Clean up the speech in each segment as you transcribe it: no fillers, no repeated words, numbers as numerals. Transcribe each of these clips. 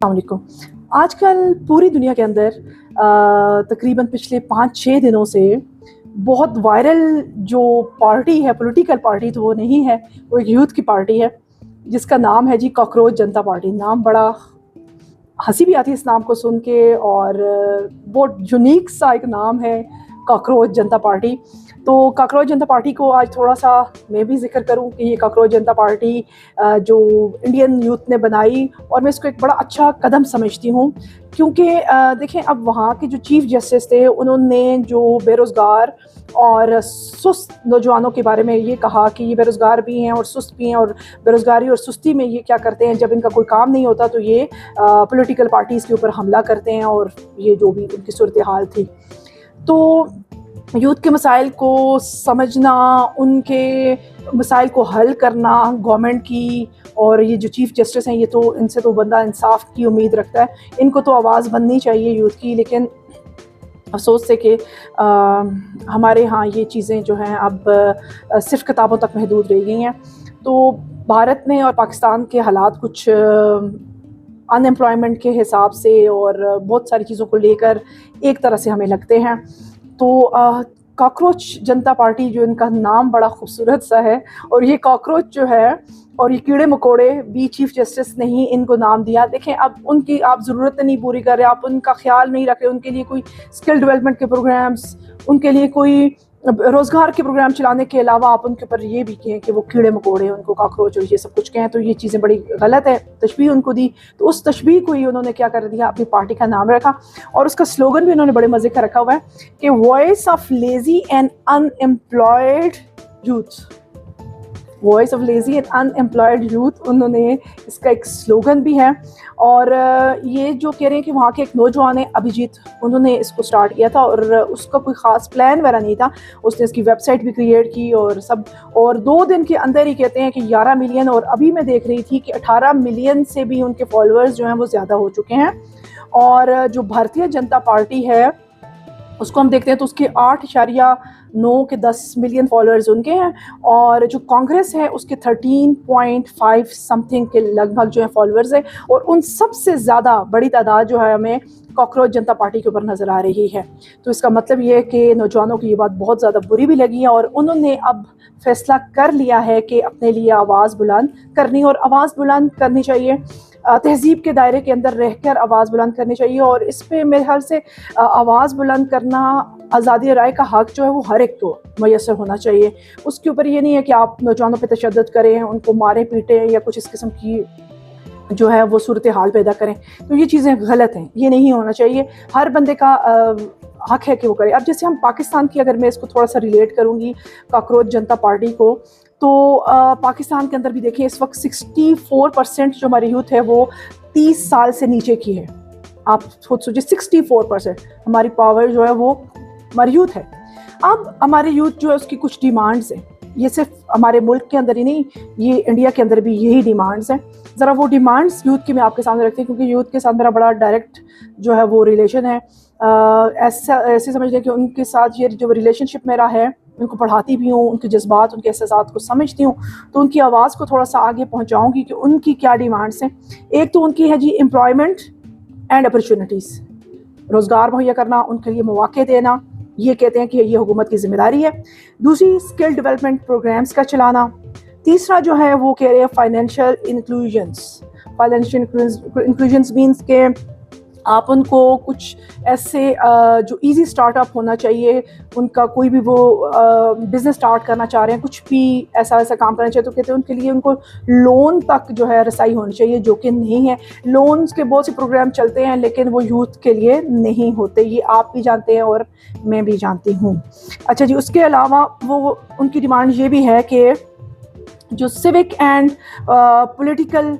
السلام علیکم۔ آج کل پوری دنیا کے اندر تقریباً پچھلے 5-6 دنوں سے بہت وائرل جو پارٹی ہے، پولیٹیکل پارٹی تو وہ نہیں ہے، وہ ایک یوتھ کی پارٹی ہے جس کا نام ہے جی کاکروچ جنتا پارٹی۔ نام بڑا ہنسی بھی آتی ہے اس نام کو سن کے، اور بہت یونیک سا ایک نام ہے کاکروچ جنتا پارٹی۔ تو کاکروچ جنتا پارٹی کو آج تھوڑا سا میں بھی ذکر کروں کہ یہ کاکروچ جنتا پارٹی جو انڈین یوتھ نے بنائی، اور میں اس کو ایک بڑا اچھا قدم سمجھتی ہوں، کیونکہ دیکھیں اب وہاں کے جو چیف جسٹس تھے انہوں نے جو بے روزگار اور سست نوجوانوں کے بارے میں یہ کہا کہ یہ بے روزگار بھی ہیں اور سست بھی ہیں، اور بے روزگاری اور سستی میں یہ کیا کرتے ہیں، جب ان کا کوئی کام نہیں ہوتا تو یہ پولیٹیکل پارٹیز کے اوپر حملہ کرتے ہیں، اور یہ جو بھی ان کی صورتحال تھی۔ تو یوتھ کے مسائل کو سمجھنا، ان کے مسائل کو حل کرنا گورنمنٹ کی، اور یہ جو چیف جسٹس ہیں یہ تو ان سے تو بندہ انصاف کی امید رکھتا ہے، ان کو تو آواز بننی چاہیے یوتھ کی۔ لیکن افسوس سے کہ ہمارے ہاں یہ چیزیں جو ہیں اب صرف کتابوں تک محدود رہ گئی ہیں۔ تو بھارت میں اور پاکستان کے حالات کچھ ان ایمپلائمنٹ کے حساب سے اور بہت ساری چیزوں کو لے کر ایک طرح سے ہمیں لگتے ہیں۔ تو کاکروچ جنتا پارٹی جو ان کا نام بڑا خوبصورت سا ہے، اور یہ کاکروچ جو ہے اور یہ کیڑے مکوڑے بھی چیف جسٹس نے ہی ان کو نام دیا۔ دیکھیں اب ان کی آپ ضرورت نہیں پوری کر رہے، آپ ان کا خیال نہیں رکھ رہے، ان کے لیے کوئی اسکل ڈیولپمنٹ کے پروگرامز، ان کے لیے کوئی روزگار کے پروگرام چلانے کے علاوہ آپ ان کے اوپر یہ بھی کہیں کہ وہ کیڑے مکوڑے، ان کو کاکروچ اور یہ سب کچھ کہیں، تو یہ چیزیں بڑی غلط ہے، تشبیہ ان کو دی۔ تو اس تشبیہ کو ہی انہوں نے کیا کر دیا، اپنی پارٹی کا نام رکھا، اور اس کا سلوگن بھی انہوں نے بڑے مزے کا رکھا ہوا ہے کہ voice of lazy and unemployed youth. Voice of lazy and unemployed youth انہوں نے اس کا ایک سلوگن بھی ہے۔ اور یہ جو کہہ رہے ہیں کہ وہاں کے ایک نوجوان ہیں ابھیجیت، انہوں نے اس کو سٹارٹ کیا تھا، اور اس کا کوئی خاص پلان وغیرہ نہیں تھا، اس نے اس کی ویب سائٹ بھی کریٹ کی اور سب، اور 2 دن کے اندر ہی کہتے ہیں کہ 11 ملین، اور ابھی میں دیکھ رہی تھی کہ 18 ملین سے بھی ان کے فالوورز جو ہیں وہ زیادہ ہو چکے ہیں۔ اور جو بھارتیہ جنتا پارٹی ہے اس کو ہم دیکھتے ہیں تو اس کے 8.9 کے 10 ملین فالوورز ان کے ہیں، اور جو کانگریس ہے اس کے 13.5 سم تھنگ کے لگ بھگ جو ہے فالوورز ہیں، اور ان سب سے زیادہ بڑی تعداد جو ہے ہمیں کاکروچ جنتا پارٹی کے اوپر نظر آ رہی ہے۔ تو اس کا مطلب یہ ہے کہ نوجوانوں کی یہ بات بہت زیادہ بری بھی لگی ہے، اور انہوں نے اب فیصلہ کر لیا ہے کہ اپنے لیے آواز بلند کرنی، اور آواز بلند کرنی چاہیے تہذیب کے دائرے کے اندر رہ کر آواز بلند کرنی چاہیے۔ اور اس پہ میرے خیال سے آواز بلند کرنا، آزادی رائے کا حق جو ہے وہ ہر ایک کو میسر ہونا چاہیے۔ اس کے اوپر یہ نہیں ہے کہ آپ نوجوانوں پہ تشدد کریں، ان کو ماریں پیٹیں یا کچھ اس قسم کی جو ہے وہ صورتحال پیدا کریں، تو یہ چیزیں غلط ہیں، یہ نہیں ہونا چاہیے۔ ہر بندے کا حق ہے کہ وہ کرے۔ اب جیسے ہم پاکستان کی، اگر میں اس کو تھوڑا سا ریلیٹ کروں گی کاکروچ جنتا پارٹی کو، تو پاکستان کے اندر بھی دیکھیں اس وقت 64% جو ہماری یوتھ ہے وہ 30 سال سے نیچے کی ہے۔ آپ خود سوچیں 64% ہماری پاور جو ہے وہ ہماری یوتھ ہے۔ اب ہماری یوتھ جو ہے اس کی کچھ ڈیمانڈز ہیں، یہ صرف ہمارے ملک کے اندر ہی نہیں، یہ انڈیا کے اندر بھی یہی ڈیمانڈز ہیں۔ ذرا وہ ڈیمانڈز یوتھ کی میں آپ کے سامنے رکھتی ہوں، کیونکہ یوتھ کے ساتھ میرا بڑا ڈائریکٹ جو ہے وہ ریلیشن ہے۔ ایسے سمجھ لیں کہ ان کے ساتھ یہ جو ریلیشن شپ میرا ہے، ان کو پڑھاتی بھی ہوں، ان کے جذبات، ان کے احساسات کو سمجھتی ہوں، تو ان کی آواز کو تھوڑا سا آگے پہنچاؤں گی کہ ان کی کیا ڈیمانڈس ہیں۔ ایک تو ان کی ہے جی امپلائمنٹ اینڈ اپرچونٹیز، روزگار مہیا کرنا، ان کے لیے مواقع دینا، یہ کہتے ہیں کہ یہ حکومت کی ذمہ داری ہے۔ دوسری اسکل ڈیولپمنٹ پروگرامز کا چلانا۔ تیسرا جو ہے وہ کہہ رہے ہیں financial inclusions. Financial inclusions means کہ آپ ان کو کچھ ایسے جو ایزی اسٹارٹ اپ ہونا چاہیے، ان کا کوئی بھی وہ بزنس اسٹارٹ کرنا چاہ رہے ہیں، کچھ بھی ایسا کام کرنا چاہیے، تو کہتے ہیں ان کے لیے ان کو لون تک جو ہے رسائی ہونی چاہیے، جو کہ نہیں ہے۔ لونز کے بہت سے پروگرام چلتے ہیں لیکن وہ یوتھ کے لیے نہیں ہوتے، یہ آپ بھی جانتے ہیں اور میں بھی جانتی ہوں۔ اچھا جی، اس کے علاوہ وہ ان کی ڈیمانڈ یہ بھی ہے کہ جو سیوک اینڈ پولیٹیکل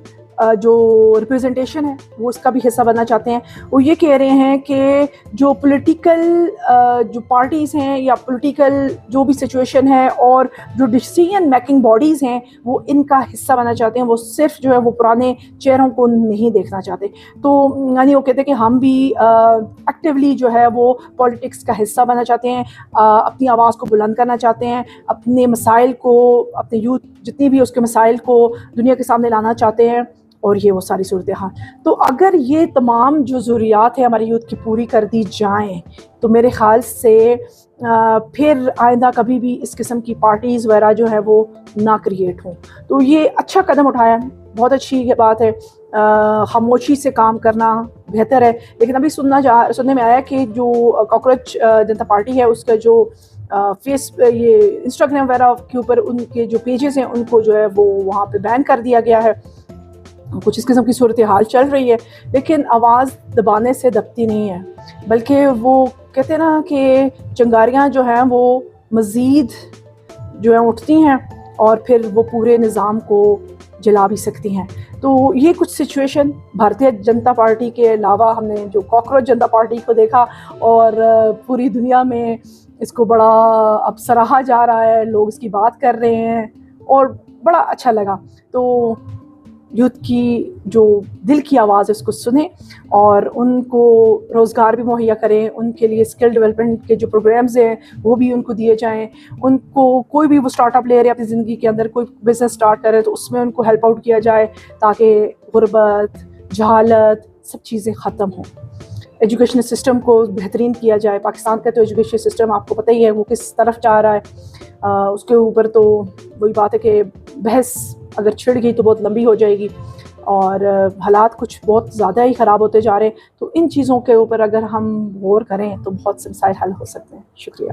جو ریپرزنٹیشن ہے وہ اس کا بھی حصہ بننا چاہتے ہیں۔ وہ یہ کہہ رہے ہیں کہ جو پولیٹیکل جو پارٹیز ہیں یا پولیٹیکل جو بھی سچویشن ہے اور جو ڈیسیژن میکنگ باڈیز ہیں وہ ان کا حصہ بننا چاہتے ہیں، وہ صرف جو ہے وہ پرانے چہروں کو نہیں دیکھنا چاہتے۔ تو یعنی وہ کہتے ہیں کہ ہم بھی ایکٹیولی جو ہے وہ پالیٹکس کا حصہ بننا چاہتے ہیں، اپنی آواز کو بلند کرنا چاہتے ہیں، اپنے مسائل کو، اپنے یوتھ جتنی بھی اس کے مسائل کو دنیا کے سامنے لانا چاہتے ہیں، اور یہ وہ ساری صورتحال. تو اگر یہ تمام جو ضروریات ہیں ہمارے یوتھ کی پوری کر دی جائیں تو میرے خیال سے پھر آئندہ کبھی بھی اس قسم کی پارٹیز وغیرہ جو ہے وہ نہ کریٹ ہوں. تو یہ اچھا قدم اٹھایا ہے, بہت اچھی بات ہے. خاموشی سے کام کرنا بہتر ہے. لیکن ابھی سننے میں آیا کہ جو کاکروچ جنتا پارٹی ہے اس کا جو یہ انسٹاگرام وغیرہ کے اوپر ان کے جو پیجز ہیں ان کو جو ہے وہ وہاں پہ بین کر دیا گیا ہے. کچھ اس قسم کی صورتحال چل رہی ہے, لیکن آواز دبانے سے دبتی نہیں ہے, بلکہ وہ کہتے ہیں نا کہ چنگاریاں جو ہیں وہ مزید جو ہیں اٹھتی ہیں اور پھر وہ پورے نظام کو جلا بھی سکتی ہیں. تو یہ کچھ سچویشن بھارتیہ جنتا پارٹی کے علاوہ ہم نے جو کاکروچ جنتا پارٹی کو دیکھا, اور پوری دنیا میں اس کو بڑا اب سراہا جا رہا ہے, لوگ اس کی بات کر رہے ہیں اور بڑا اچھا لگا. تو یوتھ کی جو دل کی آواز ہے اس کو سنیں اور ان کو روزگار بھی مہیا کریں, ان کے لیے اسکل ڈیولپمنٹ کے جو پروگرامز ہیں وہ بھی ان کو دیے جائیں. ان کو کوئی بھی وہ اسٹارٹ اپ لے رہے اپنی زندگی کے اندر, کوئی بزنس اسٹارٹ کرے تو اس میں ان کو ہیلپ آؤٹ کیا جائے تاکہ غربت, جہالت سب چیزیں ختم ہوں. ایجوکیشن سسٹم کو بہترین کیا جائے. پاکستان کا تو ایجوکیشن سسٹم آپ کو پتہ ہی ہے وہ کس طرف جا رہا ہے. اس کے اوپر تو وہی بات ہے کہ بحث اگر چھڑ گئی تو بہت لمبی ہو جائے گی, اور حالات کچھ بہت زیادہ ہی خراب ہوتے جا رہے ہیں. تو ان چیزوں کے اوپر اگر ہم غور کریں تو بہت سے مسائل حل ہو سکتے ہیں. شکریہ.